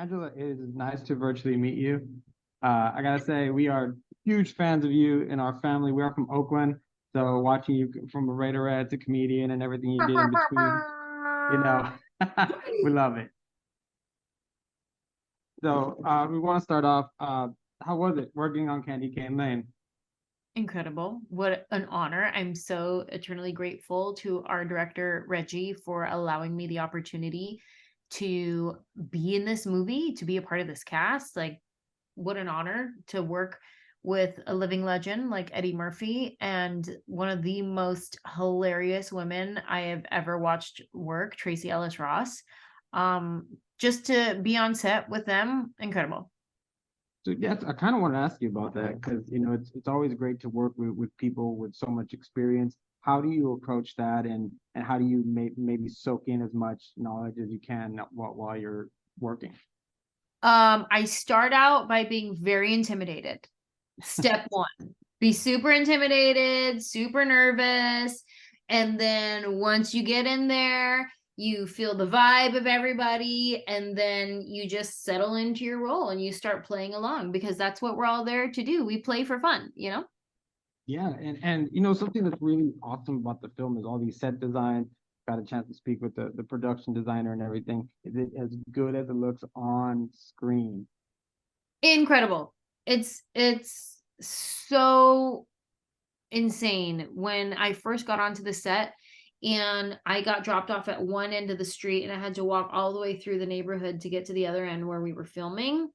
Angela, it is nice to virtually meet you. I gotta say, we are huge fans of you in our family. We are from Oakland, so watching you from a Raiderette to comedian and everything you did in between, you know, we love it. So we want to start off. How was it working on Candy Cane Lane? Incredible. What an honor. I'm so eternally grateful to our director, Reggie, for allowing me the opportunity to be in this movie, to be a part of this cast. Like, what an honor to work with a living legend like Eddie Murphy and one of the most hilarious women I have ever watched work, Tracee Ellis Ross. Just to be on set with them, incredible. So yes, I kind of want to ask you about that because it's always great to work with people with so much experience. How do you approach that, and how do you maybe soak in as much knowledge as you can while you're working? I start out by being very intimidated. Step one, be super intimidated, super nervous. And then once you get in there, you feel the vibe of everybody, and then you just settle into your role and you start playing along because that's what we're all there to do. We play for fun. Yeah, and something that's really awesome about the film is all these set designs. Got a chance to speak with the production designer and everything. Is it as good as it looks on screen? Incredible. It's so insane. When I first got onto the set and I got dropped off at one end of the street and I had to walk all the way through the neighborhood to get to the other end where we were filming,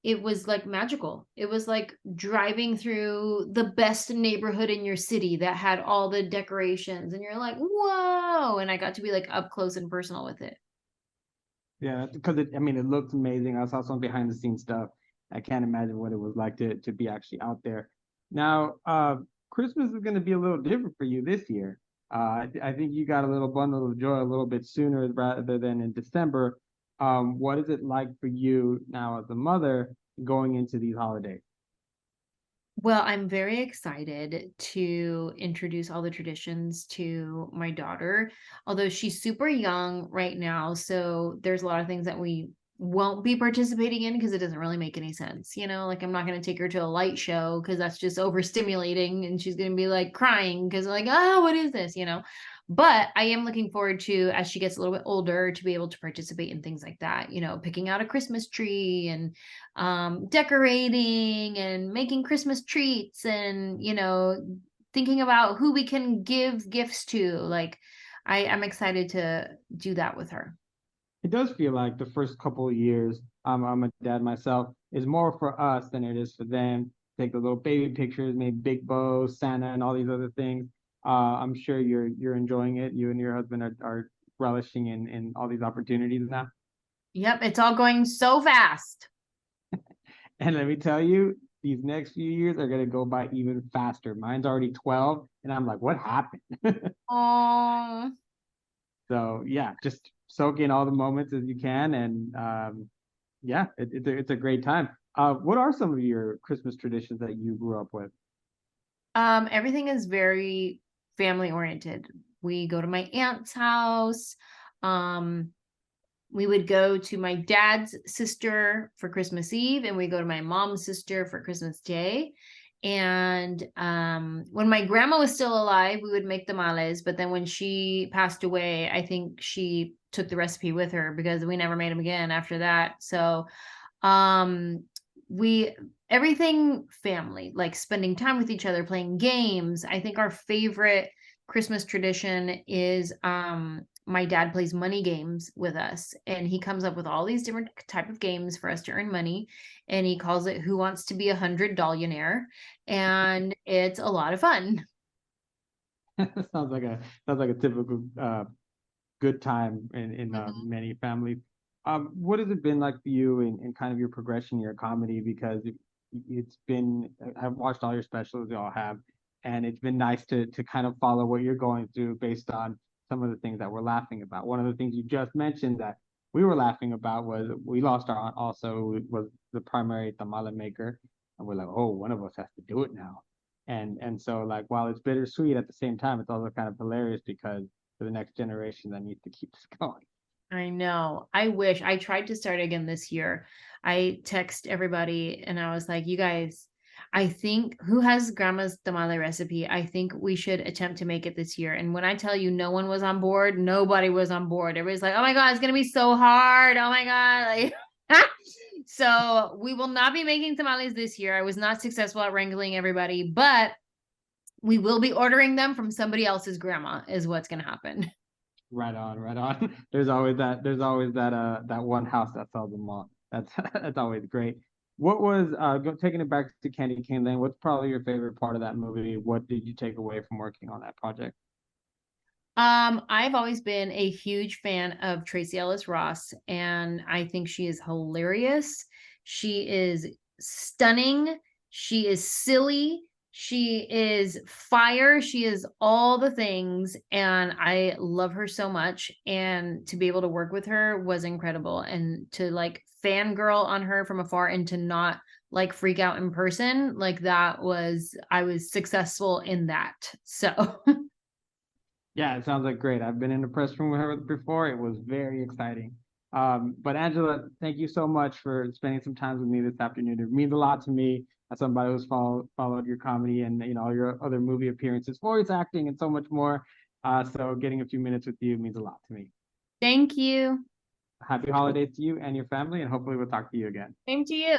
it was like magical. It was like driving through the best neighborhood in your city that had all the decorations, and you're like, whoa. And I got to be like up close and personal with it. Yeah, because it looks amazing. I saw some behind the scenes stuff. I can't imagine what it was like to be actually out there. Now, Christmas is going to be a little different for you this year. I think you got a little bundle of joy a little bit sooner rather than in December. What is it like for you now as a mother going into these holidays? Well, I'm very excited to introduce all the traditions to my daughter, although she's super young right now. So there's a lot of things that we won't be participating in because it doesn't really make any sense. Like I'm not going to take her to a light show because that's just overstimulating and she's going to be like crying because like, oh, what is this? But I am looking forward to, as she gets a little bit older, to be able to participate in things like that, picking out a Christmas tree and decorating and making Christmas treats and, thinking about who we can give gifts to. Like, I'm excited to do that with her. It does feel like the first couple of years, I'm a dad myself, is more for us than it is for them. Take the little baby pictures, make big bows, Santa, and all these other things. I'm sure you're enjoying it. You and your husband are relishing in all these opportunities now. Yep, it's all going so fast. And let me tell you, these next few years are gonna go by even faster. Mine's already 12, and I'm like, what happened? Oh, So yeah, just soak in all the moments as you can, and yeah, it's a great time. What are some of your Christmas traditions that you grew up with? everything is very family oriented. We go to my aunt's house. Um, we would go to my dad's sister for Christmas Eve, and we go to my mom's sister for Christmas Day. And when my grandma was still alive, we would make tamales. But then when she passed away, I think she took the recipe with her because we never made them again after that. So um, we everything family, like spending time with each other, playing games. I think our favorite Christmas tradition is my dad plays money games with us, and he comes up with all these different type of games for us to earn money, and he calls it Who Wants to Be a $100 and it's a lot of fun. Sounds like a typical good time in Mhm. many families. What has it been like for you in kind of your progression in your comedy? Because it's been I've watched all your specials, you all have, and it's been nice to kind of follow what you're going through based on some of the things that we're laughing about. One of the things you just mentioned that we were laughing about was we lost our aunt also was the primary tamale maker, and we're like, oh, one of us has to do it now. And so like while it's bittersweet at the same time, it's also kind of hilarious because for the next generation that needs to keep this going. I know. I wish. I tried to start again this year. I text everybody and I was like, you guys, I think who has grandma's tamale recipe? I think we should attempt to make it this year. And when I tell you no one was on board, nobody was on board. Everybody's like, oh my God, it's gonna be so hard. Oh my God. Like so we will not be making tamales this year. I was not successful at wrangling everybody, but we will be ordering them from somebody else's grandma, is what's gonna happen. Right on, right on. There's always that one house that sells them all. That's that's always great. What was taking it back to Candy Cane Lane? What's probably your favorite part of that movie? What did you take away from working on that project? I've always been a huge fan of Tracee Ellis Ross, and I think she is hilarious. She is stunning. She is silly. She is fire. She is all the things, and I love her so much. And to be able to work with her was incredible. And to like fangirl on her from afar and to not like freak out in person, like that was, I was successful in that. So Yeah, it sounds like great. I've been in the press room with her before. It was very exciting. But Anjelah, thank you so much for spending some time with me this afternoon. It means a lot to me as somebody who's followed your comedy and your other movie appearances, voice acting, and so much more. So getting a few minutes with you means a lot to me. thank you. Happy holidays to you and your family, and hopefully we'll talk to you again. Same to you.